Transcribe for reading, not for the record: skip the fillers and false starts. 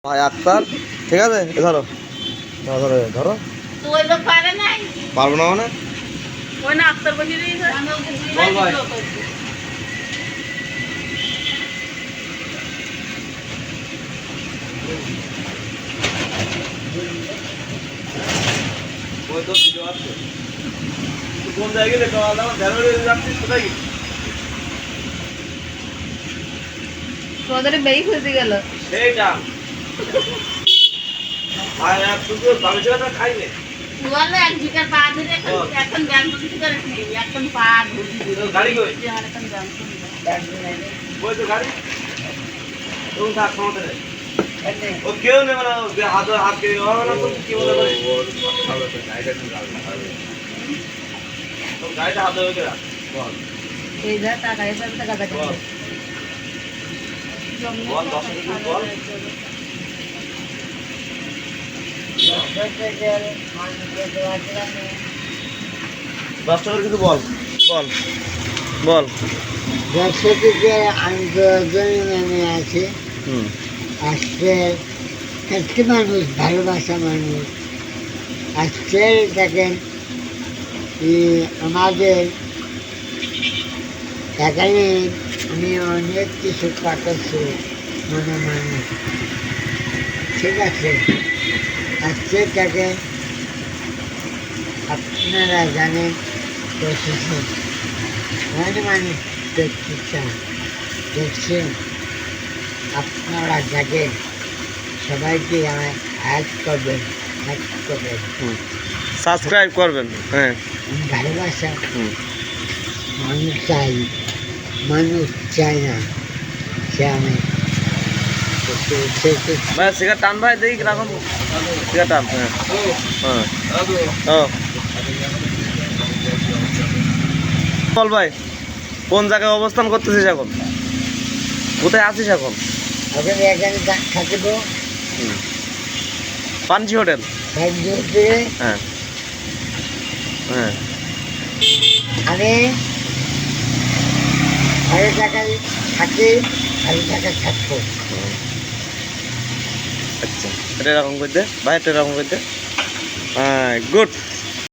ভাই আক্তার, ঠিক আছে, ধরো ধরো ধরো। পারবো না মানে কোন জায়গায় তোমাদের বেই খুঁজে গেল সেইটা খাইনি এক জিকার পা ধরে এখন ব্যায়াম করে এখন পা গাড়ি কই এখন ব্যায়াম ওই তো গাড়ি তুমি থাক সমস্যা নেই ও কেউ নেই মানে হাত হাত কে কি বলে গাড়িটা হাত ধরে রাখ বল এই যা টাকা হিসাবে টাকা দেখ বল 10 মিনিট বল দশ টাকার কিছু বল বল বল 10 থেকে আমি নেমে আছি। আজকে একটি মানুষ ভালোবাসা মানুষ আজকে দেখেন আমাদের এখানে আমি অনেক কিছু পাঠাচ্ছি মনে মানুষ, ঠিক আছে। আজকে দেখেন আপনারা জানেন প্রশাসন মনে মানুষ দেখতে চান, দেখছেন আপনারা দেখেন সবাইকে আমার হাত করবেন, হাত করবেন, সাবস্ক্রাইব করবেন। হ্যাঁ ভালোবাসা মানুষ চাই, মানুষ চায় না সে আমি ভাই সিগারেট টান ভাই দেখি কিরকম সিগারেট টান। হ্যাঁ হ্যাঁ বল ভাই কোন জায়গায় অবস্থান করতেছিস এখন, কোথায় আছিস এখন? ওখানে এখানে থাকবো পাঞ্চি হোটেল। হ্যাঁ হ্যাঁ আমি ভালো জায়গায় থাকি, ভালো জায়গায় থাকবো। আচ্ছা এটা এরকম করতে ভাই, এটা এরকম করতে। হ্যাঁ গুড।